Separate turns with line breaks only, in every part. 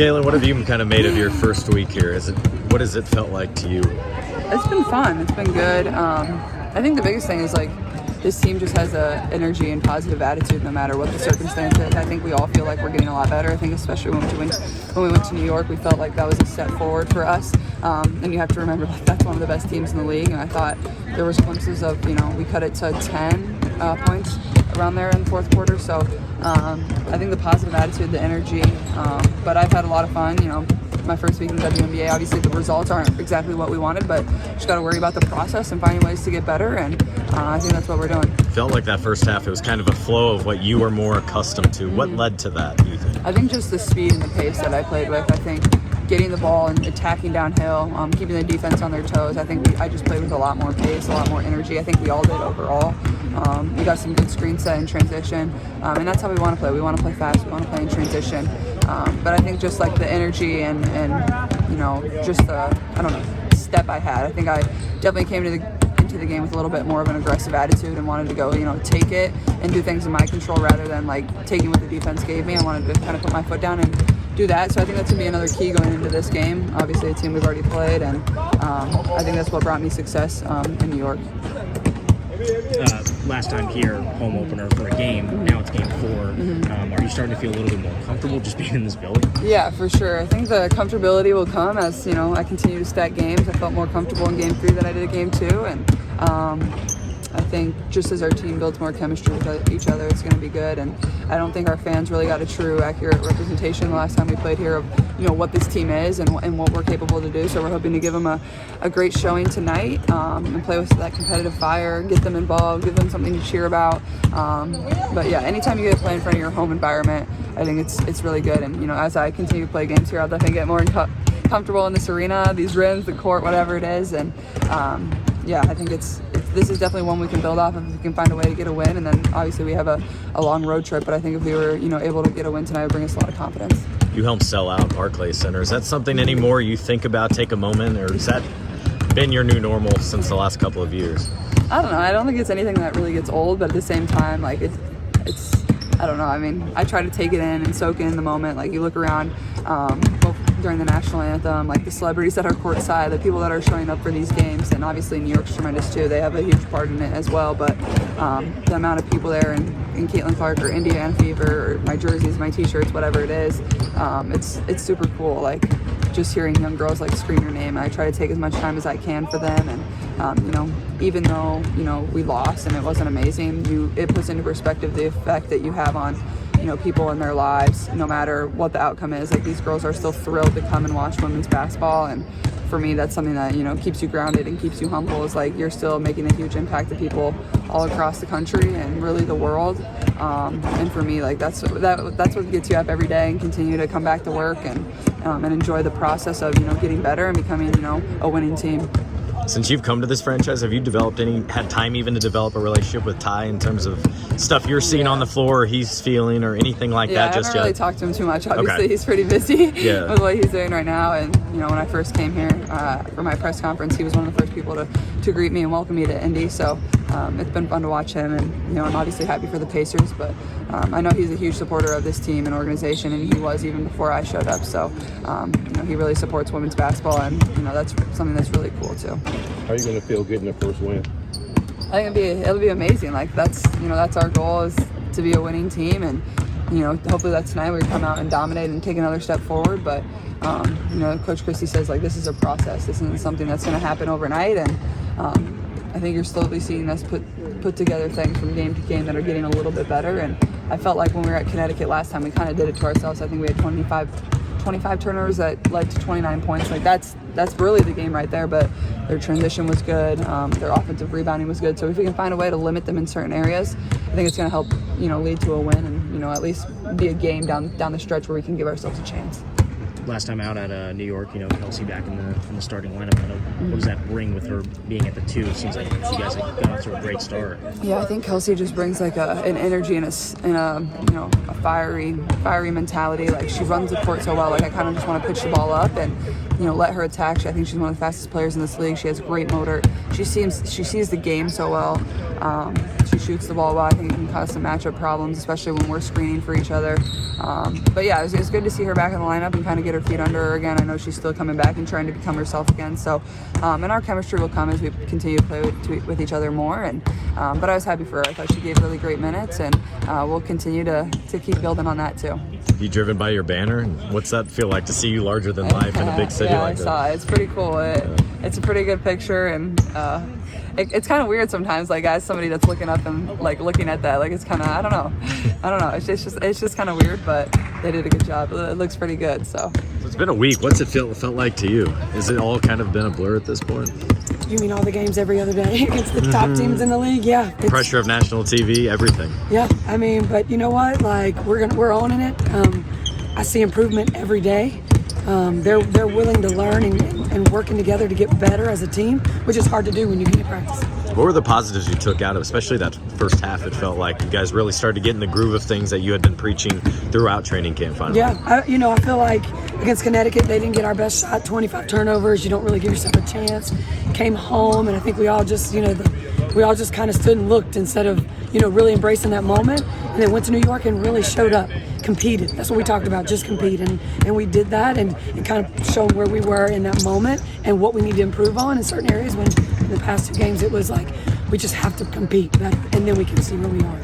Jalen, what have you kind of made of your first week here? What has it felt like to you?
It's been fun. It's been good. I think the biggest thing is this team just has a energy and positive attitude no matter what the circumstances. I think we all feel like we're getting a lot better. I think especially when we went to New York, we felt like that was a step forward for us. And you have to remember that's one of the best teams in the league. And I thought there was glimpses of, we cut it to 10 points around there in the fourth quarter. So I think the positive attitude, the energy, but I've had a lot of fun, my first week in the WNBA. Obviously the results aren't exactly what we wanted, but just got to worry about the process and finding ways to get better, and I think that's what we're doing.
Felt like that first half, it was kind of a flow of what you were more accustomed to. What led to that, do you think?
I think just the speed and the pace that I played with. I think getting the ball and attacking downhill, keeping the defense on their toes. I just played with a lot more pace, a lot more energy. I think we all did overall. We got some good screen set and transition, and that's how we want to play. We want to play fast. We want to play in transition. But I think just like the energy and just the step I had. I think I definitely came into the game with a little bit more of an aggressive attitude and wanted to go, take it and do things in my control rather than taking what the defense gave me. I wanted to kind of put my foot down and do that. So I think that's going to be another key going into this game. Obviously a team we've already played, and I think that's what brought me success in New York.
Last time here, home opener for a game. Now it's game 4. Are you starting to feel a little bit more comfortable just being in this building?
Yeah, for sure. I think the comfortability will come as I continue to stack games. I felt more comfortable in game 3 than I did in game 2, and I think just as our team builds more chemistry with each other, it's going to be good. And I don't think our fans really got a true, accurate representation the last time we played here of what this team is and what we're capable to do. So we're hoping to give them a great showing tonight, and play with that competitive fire, get them involved, give them something to cheer about. But yeah, anytime you get to play in front of your home environment, I think it's really good. And as I continue to play games here, I'll definitely get more comfortable in this arena, these rims, the court, whatever it is. And yeah, I think this is definitely one we can build off of if we can find a way to get a win. And then obviously we have a long road trip, but I think if we were able to get a win tonight, it would bring us a lot of confidence.
You helped sell out Barclays Center. Is that something anymore you think about, take a moment, or has that been your new normal since the last couple of years?
I don't know. I don't think it's anything that really gets old, but at the same time, it's I don't know. I mean, I try to take it in and soak in the moment. You look around, during the national anthem, the celebrities that are courtside, the people that are showing up for these games, and obviously New York's tremendous too. They have a huge part in it as well, but the amount of people there in Caitlin Clark or Indiana Fever or my jerseys, my t-shirts, whatever it is, it's super cool. Just hearing young girls scream your name, and I try to take as much time as I can for them. And even though we lost and it wasn't amazing, it puts into perspective the effect that you have on people in their lives, no matter what the outcome is. These girls are still thrilled to come and watch women's basketball, and for me that's something that keeps you grounded and keeps you humble. Is you're still making a huge impact to people all across the country and really the world. And for me, that's what gets you up every day and continue to come back to work and enjoy the process of getting better and becoming a winning team.
Since you've come to this franchise, have you had time even to develop a relationship with Ty in terms of stuff you're seeing on the floor, or he's feeling, or anything like that just yet?
I haven't really talked to him too much. Obviously, He's pretty busy with what he's doing right now. And, when I first came here for my press conference, he was one of the first people to greet me and welcome me to Indy. So it's been fun to watch him. And, I'm obviously happy for the Pacers, but I know he's a huge supporter of this team and organization, and he was even before I showed up. So, he really supports women's basketball, and, that's something that's really cool, too.
How are you going to feel getting the first win?
I think it'll be amazing. That's our goal, is to be a winning team, and hopefully that's tonight we come out and dominate and take another step forward. But Coach Christie says this is a process. This isn't something that's going to happen overnight, and I think you're slowly seeing us put together things from game to game that are getting a little bit better. And I felt like when we were at Connecticut last time, we kind of did it to ourselves. I think we had 25 turnovers that led to 29 points. That's really the game right there. But their transition was good. Their offensive rebounding was good. So if we can find a way to limit them in certain areas, I think it's going to help, lead to a win and, at least be a game down the stretch where we can give ourselves a chance.
Last time out at New York, Kelsey back in the starting lineup. What does that bring with her being at the 2? It seems like you guys have got off to a great start.
Yeah, I think Kelsey just brings an energy and a fiery mentality. She runs the court so well. I kind of just want to pitch the ball up and let her attack. I think she's one of the fastest players in this league. She has great motor. She sees the game so well. she shoots the ball well. I think it can cause some matchup problems, especially when we're screening for each other. But yeah, it was good to see her back in the lineup and kind of get her feet under her again. I know she's still coming back and trying to become herself again. So, and our chemistry will come as we continue to play with each other more. And but I was happy for her. I thought she gave really great minutes, and we'll continue to keep building on that too.
You driven by your banner? What's that feel like to see you larger than life in a big city
yeah,
like
I
that?
saw it. It's pretty cool. It's a pretty good picture, and it's kind of weird sometimes. Like as somebody that's looking up and like looking at that, like it's kind of I don't know. It's just kind of weird, but they did a good job. It looks pretty good. So
It's been a week. What's it felt like to you? Is it all kind of been a blur at this point?
You mean all the games every other day against the top teams in the league? Yeah.
Pressure of national TV, everything.
Yeah, I mean, but you know what? Like we're owning it. I see improvement every day. They're willing to learn and working together to get better as a team, which is hard to do when you get in practice.
What were the positives you took out of, especially that first half? It felt like you guys really started to get in the groove of things that you had been preaching throughout training camp finally.
Yeah, I feel like against Connecticut, they didn't get our best shot, 25 turnovers. You don't really give yourself a chance. Came home, and I think we all just, we all just kind of stood and looked instead of, really embracing that moment. And then went to New York and really showed up, competed. That's what we talked about, just compete. And we did that and kind of showed where we were in that moment and what we need to improve on in certain areas when in the past two games it was like we just have to compete better, and then we can see where we are.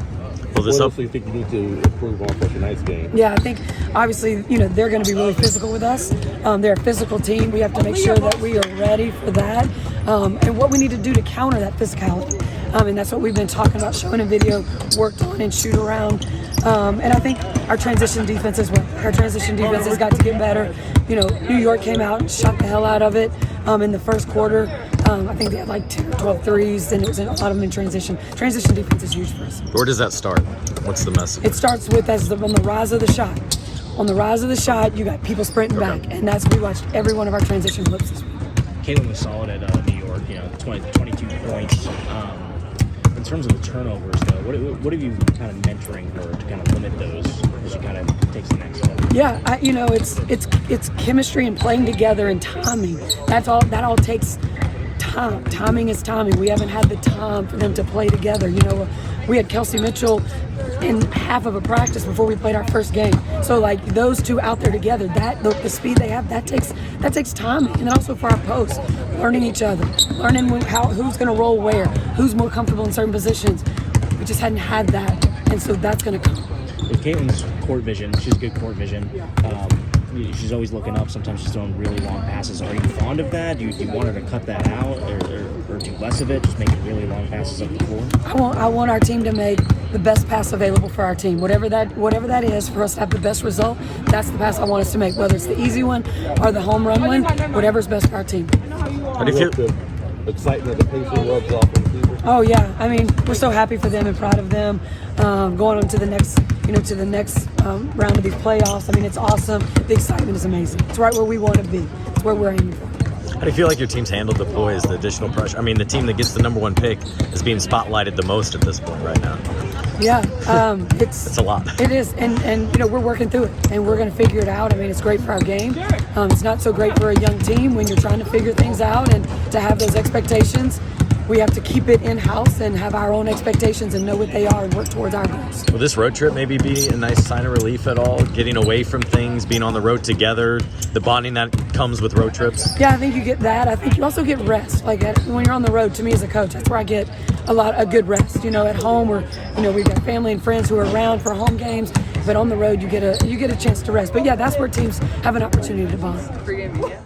Well,
What else do you think you need to improve on such a nice game?
Yeah, I think obviously, they're going to be really physical with us. They're a physical team. We have to make sure that we are ready for that. And what we need to do to counter that physicality. And that's what we've been talking about, showing a video, worked on and shoot around. And I think our transition defense as well. Our transition defense has got to get better. New York came out and shot the hell out of it in the first quarter. I think they had like 10 or 12 threes, and it was a lot of them in transition. Transition defense is huge for us.
Where does that start? What's the message?
It starts with on the rise of the shot. On the rise of the shot, you got people sprinting back, and we watched every one of our transition flips this week.
Caitlin was solid at New York, 22 points. In terms of the turnovers, though, what have you kind of mentoring her to kind of limit those as she kind of takes the next step?
Yeah, it's chemistry and playing together and timing. That all takes time. Timing is timing. We haven't had the time for them to play together. We had Kelsey Mitchell in half of a practice before we played our first game. So like those two out there together, the speed they have, that takes timing. And then also for our posts, learning each other, learning who's going to roll where, who's more comfortable in certain positions. We just hadn't had that, and so that's going to come.
With Caitlin's court vision, she's good court vision. She's always looking up. Sometimes she's throwing really long passes. Are you fond of that? Do you want her to cut that out or do less of it? Just make really long passes up the floor?
I want our team to make the best pass available for our team. Whatever that is, for us to have the best result, that's the pass I want us to make. Whether it's the easy one or the home run one, whatever's best for our team.
How do you feel?
The excitement of the Pacers rubs off on the Fever?
Oh yeah, I mean we're so happy for them and proud of them. Going on to the next, round of these playoffs. I mean it's awesome. The excitement is amazing. It's right where we want to be. It's where we're aiming for.
How do you feel like your team's handled the poise, the additional pressure? I mean, the team that gets the number one pick is being spotlighted the most at this point right now.
Yeah, it's
a lot.
It is, and we're working through it, and we're going to figure it out. I mean, it's great for our game. It's not so great for a young team when you're trying to figure things out and to have those expectations. We have to keep it in-house and have our own expectations and know what they are and work towards our goals.
Will this road trip maybe be a nice sign of relief at all? Getting away from things, being on the road together, the bonding that comes with road trips?
Yeah, I think you get that. I think you also get rest. Like when you're on the road, to me as a coach, that's where I get a good rest. At home, we've got family and friends who are around for home games, but on the road you get a chance to rest. But yeah, that's where teams have an opportunity to bond.
Pre-game media.